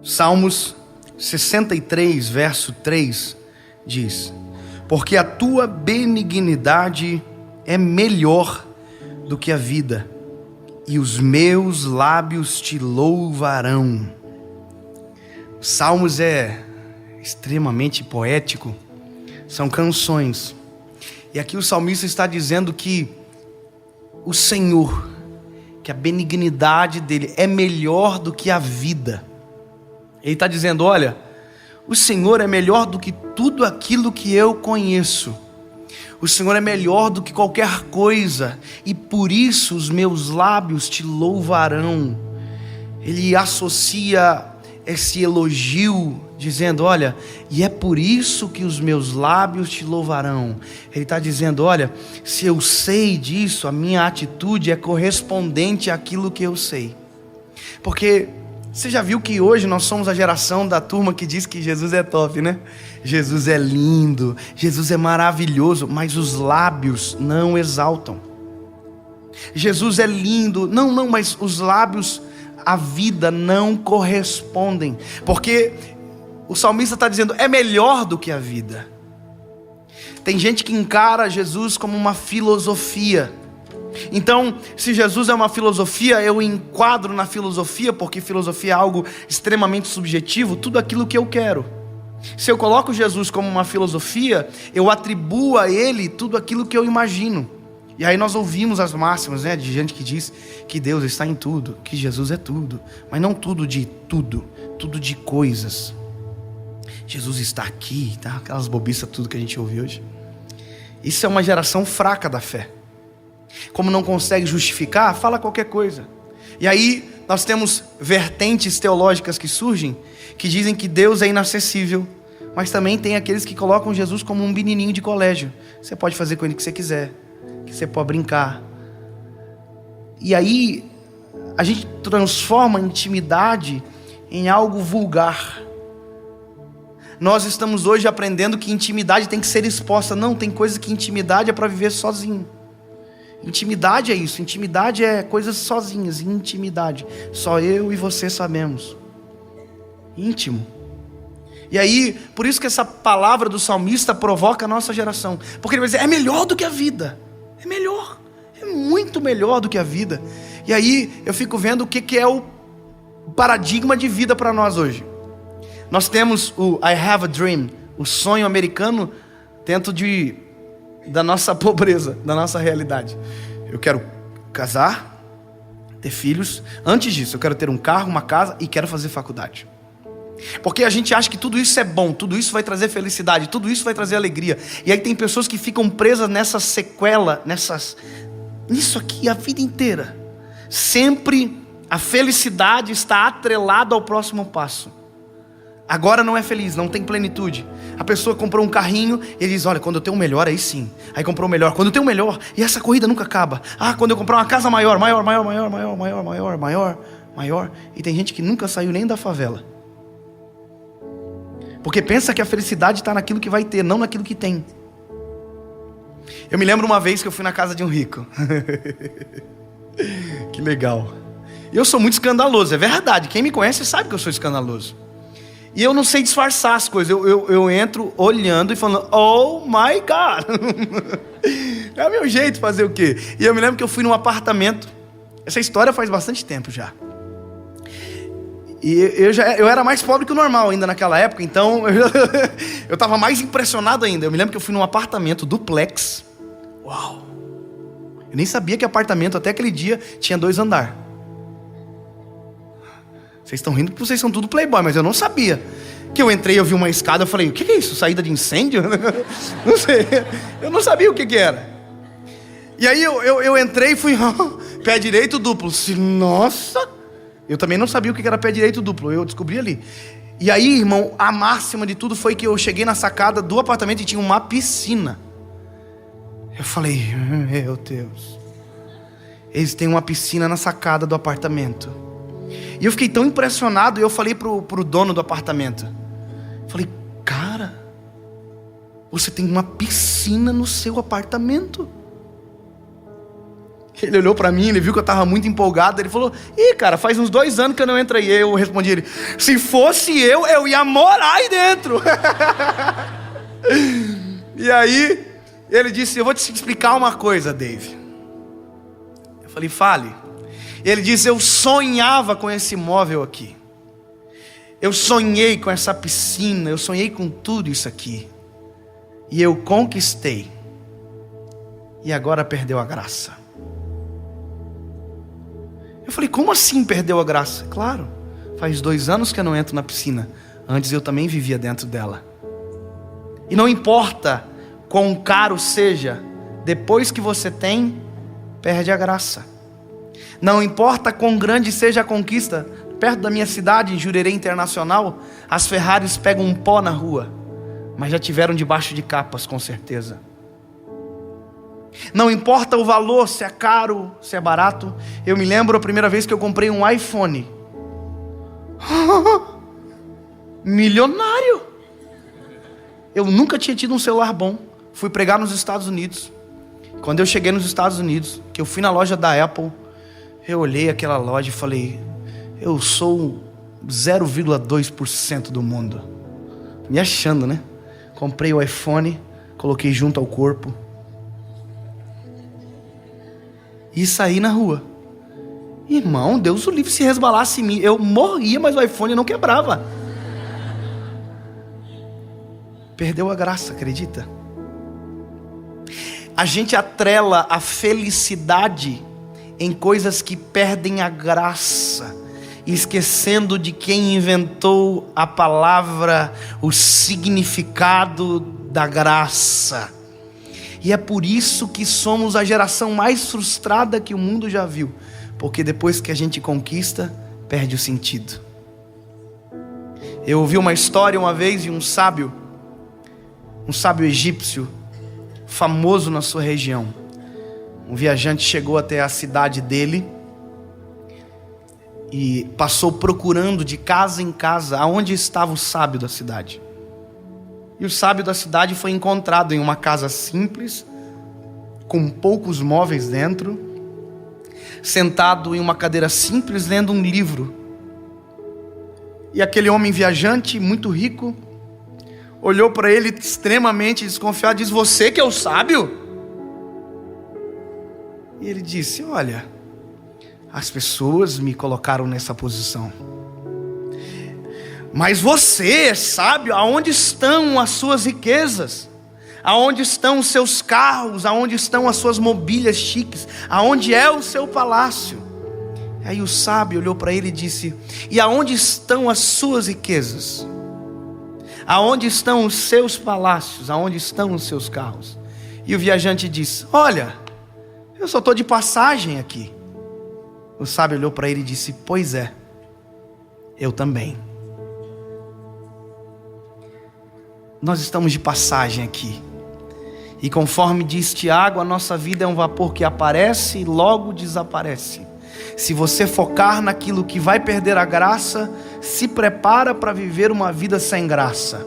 Salmos 63, verso 3 diz: porque a tua benignidade é melhor do que a vida, e os meus lábios te louvarão. Salmos é extremamente poético, são canções. E aqui o salmista está dizendo que o Senhor, que a benignidade dele é melhor do que a vida. Ele está dizendo: olha, o Senhor é melhor do que tudo aquilo que eu conheço. O Senhor é melhor do que qualquer coisa, e por isso os meus lábios te louvarão. Ele associa esse elogio dizendo: olha, e é por isso que os meus lábios te louvarão. Ele está dizendo: olha, se eu sei disso, a minha atitude é correspondente àquilo que eu sei. Porque você já viu que hoje nós somos a geração da turma que diz que Jesus é top, né? Jesus é lindo, Jesus é maravilhoso, mas os lábios não exaltam. Jesus é lindo, não, mas os lábios, a vida não correspondem. Porque o salmista está dizendo: é melhor do que a vida. Tem gente que encara Jesus como uma filosofia. Então, se Jesus é uma filosofia, eu enquadro na filosofia, porque filosofia é algo extremamente subjetivo, tudo aquilo que eu quero. Se eu coloco Jesus como uma filosofia, eu atribuo a ele tudo aquilo que eu imagino. E aí nós ouvimos as máximas, né, de gente que diz que Deus está em tudo, que Jesus é tudo, mas não tudo de tudo, tudo de coisas. Jesus está aqui, tá? Aquelas bobiças, tudo que a gente ouve hoje. Isso é uma geração fraca da fé. Como não consegue justificar, fala qualquer coisa. E aí nós temos vertentes teológicas que surgem, que dizem que Deus é inacessível, mas também tem aqueles que colocam Jesus como um menininho de colégio. Você pode fazer com ele o que você quiser, que você pode brincar. E aí a gente transforma a intimidade em algo vulgar. Nós estamos hoje aprendendo que intimidade tem que ser exposta. Não, tem coisa que intimidade é para viver sozinho. Intimidade é isso, intimidade é coisas sozinhas, intimidade. Só eu e você sabemos. Íntimo. E aí, por isso que essa palavra do salmista provoca a nossa geração. Porque ele vai dizer: é melhor do que a vida. É melhor, é muito melhor do que a vida. E aí, eu fico vendo o que é o paradigma de vida para nós hoje. Nós temos o I have a dream, o sonho americano dentro da nossa pobreza, da nossa realidade. Eu quero casar, ter filhos. Antes disso, eu quero ter um carro, uma casa e quero fazer faculdade. Porque a gente acha que tudo isso é bom, tudo isso vai trazer felicidade, tudo isso vai trazer alegria. E aí tem pessoas que ficam presas nessa sequela, nisso aqui a vida inteira. Sempre a felicidade está atrelada ao próximo passo. Agora não é feliz, não tem plenitude. A pessoa comprou um carrinho e ele diz: olha, quando eu tenho um melhor, aí sim. Aí comprou o melhor, quando eu tenho um melhor, e essa corrida nunca acaba. Quando eu comprar uma casa maior. E tem gente que nunca saiu nem da favela, porque pensa que a felicidade está naquilo que vai ter, não naquilo que tem. Eu me lembro uma vez que eu fui na casa de um rico. Que legal. Eu sou muito escandaloso, é verdade. Quem me conhece sabe que eu sou escandaloso. E eu não sei disfarçar as coisas. Eu entro olhando e falando: oh my God. É o meu jeito de fazer o quê? E eu me lembro que eu fui num apartamento. Essa história faz bastante tempo já. E eu era mais pobre que o normal ainda naquela época. Então eu estava mais impressionado ainda. Eu me lembro que eu fui num apartamento duplex. Uau. Eu nem sabia que apartamento até aquele dia tinha 2 andares. Vocês estão rindo porque vocês são tudo playboy, mas eu não sabia. Que eu entrei, eu vi uma escada, eu falei: o que é isso? Saída de incêndio? Não sei. Eu não sabia o que era. E aí eu entrei e fui: pé direito duplo. Nossa! Eu também não sabia o que era pé direito duplo, eu descobri ali. E aí, irmão, a máxima de tudo foi que eu cheguei na sacada do apartamento e tinha uma piscina. Eu falei: meu Deus, eles têm uma piscina na sacada do apartamento. E eu fiquei tão impressionado, e eu falei pro dono do apartamento, falei: cara, você tem uma piscina no seu apartamento? Ele olhou para mim, ele viu que eu estava muito empolgado. Ele falou: ih, cara, faz uns 2 anos que eu não entro aí. Eu respondi ele: se fosse eu ia morar aí dentro. E aí ele disse: eu vou te explicar uma coisa, Dave. Eu falei: fale. Ele disse: eu sonhava com esse imóvel aqui. Eu sonhei com essa piscina. Eu sonhei com tudo isso aqui. E eu conquistei. E agora perdeu a graça. Eu falei: como assim perdeu a graça? Claro, faz 2 anos que eu não entro na piscina. Antes eu também vivia dentro dela. E não importa quão caro seja, depois que você tem, perde a graça. Não importa quão grande seja a conquista. Perto da minha cidade, em Jurerê Internacional, as Ferraris pegam um pó na rua, mas já tiveram debaixo de capas, com certeza. Não importa o valor, se é caro, se é barato. Eu me lembro a primeira vez que eu comprei um iPhone. Milionário. Eu nunca tinha tido um celular bom. Fui pregar nos Estados Unidos. Quando eu cheguei nos Estados Unidos, que eu fui na loja da Apple, eu olhei aquela loja e falei: eu sou 0,2% do mundo. Me achando, né? Comprei o iPhone, coloquei junto ao corpo e saí na rua. Irmão, Deus o livre, se resbalasse em mim, eu morria, mas o iPhone não quebrava. Perdeu a graça, acredita? A gente atrela a felicidade em coisas que perdem a graça, esquecendo de quem inventou a palavra, o significado da graça. E é por isso que somos a geração mais frustrada que o mundo já viu, porque depois que a gente conquista, perde o sentido. Eu ouvi uma história uma vez de um sábio egípcio, famoso na sua região. Um viajante chegou até a cidade dele e passou procurando de casa em casa aonde estava o sábio da cidade. E o sábio da cidade foi encontrado em uma casa simples, com poucos móveis dentro, sentado em uma cadeira simples, lendo um livro. E aquele homem viajante, muito rico, olhou para ele extremamente desconfiado e disse: você que é o sábio? E ele disse: olha, as pessoas me colocaram nessa posição, mas você é sábio. Aonde estão as suas riquezas? Aonde estão os seus carros? Aonde estão as suas mobílias chiques? Aonde é o seu palácio? Aí o sábio olhou para ele e disse: e aonde estão as suas riquezas? Aonde estão os seus palácios? Aonde estão os seus carros? E o viajante disse: olha, eu só estou de passagem aqui. O sábio olhou para ele e disse: pois é, eu também. Nós estamos de passagem aqui. E conforme diz Tiago, a nossa vida é um vapor que aparece e logo desaparece. Se você focar naquilo que vai perder a graça, se prepara para viver uma vida sem graça.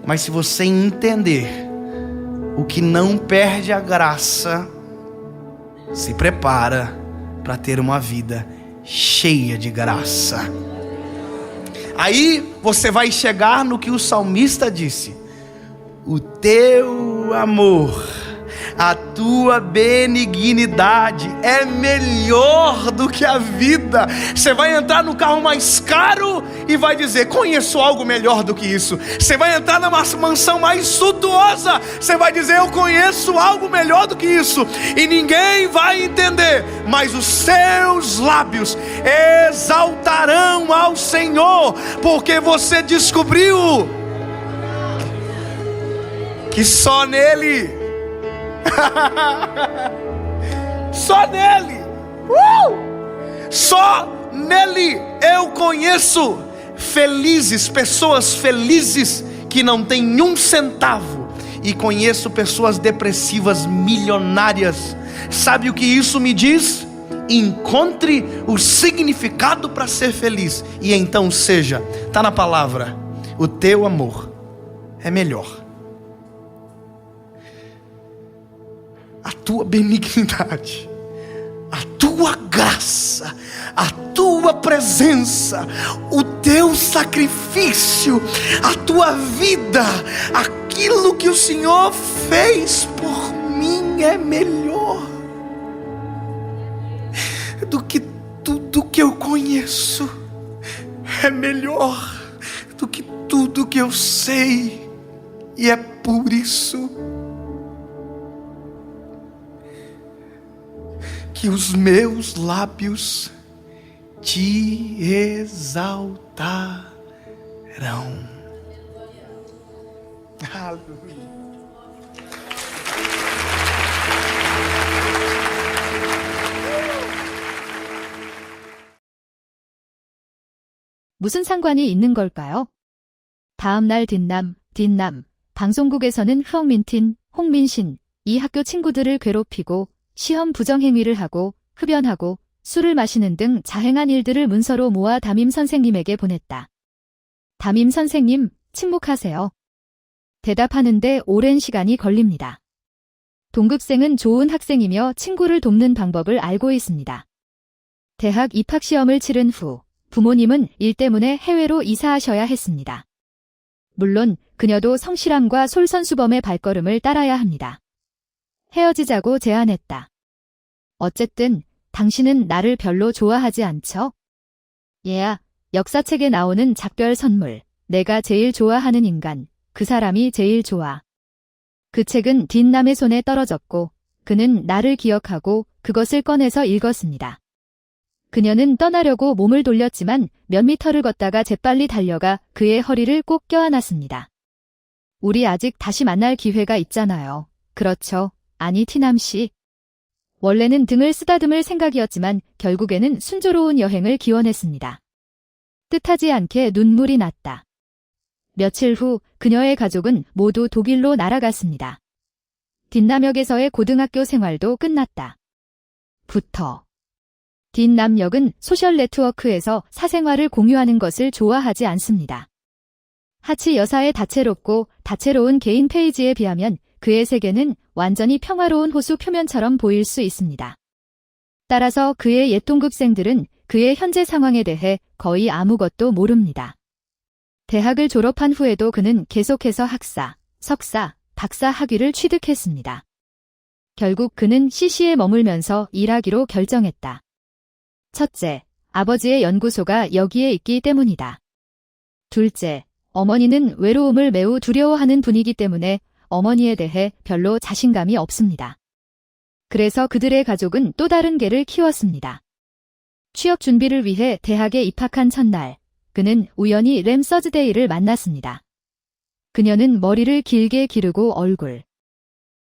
Mas se você entender o que não perde a graça, se prepara para ter uma vida cheia de graça. Aí você vai chegar no que o salmista disse: o teu amor, a tua benignidade é melhor do que a vida. Você vai entrar no carro mais caro e vai dizer: conheço algo melhor do que isso. Você vai entrar numa mansão mais suntuosa, você vai dizer: eu conheço algo melhor do que isso. E ninguém vai entender, mas os seus lábios exaltarão ao Senhor, porque você descobriu que só nele, só nele, só nele eu conheço pessoas felizes que não têm um centavo, e conheço pessoas depressivas milionárias. Sabe o que isso me diz? Encontre o significado para ser feliz, e então seja. Está na palavra: o teu amor é melhor. A tua benignidade graça, a tua presença, o teu sacrifício, a tua vida, aquilo que o Senhor fez por mim é melhor do que tudo que eu conheço, é melhor do que tudo que eu sei, e é por isso que os meus lábios te exaltarão. Aleluia. 무슨 상관이 있는 걸까요? 다음날 딘남, 방송국에서는 흥민틴, 홍민신, 이 학교 친구들을 괴롭히고 시험 부정행위를 하고 흡연하고 술을 마시는 등 자행한 일들을 문서로 모아 담임 선생님에게 보냈다. 담임 선생님, 침묵하세요. 대답하는데 오랜 시간이 걸립니다. 동급생은 좋은 학생이며 친구를 돕는 방법을 알고 있습니다. 대학 입학시험을 치른 후 부모님은 일 때문에 해외로 이사하셔야 했습니다. 물론 그녀도 성실함과 솔선수범의 발걸음을 따라야 합니다. 헤어지자고 제안했다. 어쨌든 당신은 나를 별로 좋아하지 않죠? 얘야, 역사책에 나오는 작별 선물, 내가 제일 좋아하는 인간, 그 사람이 제일 좋아. 그 책은 딘남의 손에 떨어졌고 그는 나를 기억하고 그것을 꺼내서 읽었습니다. 그녀는 떠나려고 몸을 돌렸지만 몇 미터를 걷다가 재빨리 달려가 그의 허리를 꼭 껴안았습니다. 우리 아직 다시 만날 기회가 있잖아요. 그렇죠? 아니 티남 씨. 원래는 등을 쓰다듬을 생각이었지만 결국에는 순조로운 여행을 기원했습니다. 뜻하지 않게 눈물이 났다. 며칠 후 그녀의 가족은 모두 독일로 날아갔습니다. 딘남역에서의 고등학교 생활도 끝났다. 딘남역은 소셜 네트워크에서 사생활을 공유하는 것을 좋아하지 않습니다. 하치 여사의 다채롭고 다채로운 개인 페이지에 비하면 그의 세계는 완전히 평화로운 호수 표면처럼 보일 수 있습니다. 따라서 그의 옛 동급생들은 그의 현재 상황에 대해 거의 아무것도 모릅니다. 대학을 졸업한 후에도 그는 계속해서 학사, 석사, 박사 학위를 취득했습니다. 결국 그는 CC에 머물면서 일하기로 결정했다. 첫째, 아버지의 연구소가 여기에 있기 때문이다. 둘째, 어머니는 외로움을 매우 두려워하는 분이기 때문에 어머니에 대해 별로 자신감이 없습니다. 그래서 그들의 가족은 또 다른 개를 키웠습니다. 취업 준비를 위해 대학에 입학한 첫날, 그는 우연히 램 서즈데이를 만났습니다. 그녀는 머리를 길게 기르고 얼굴,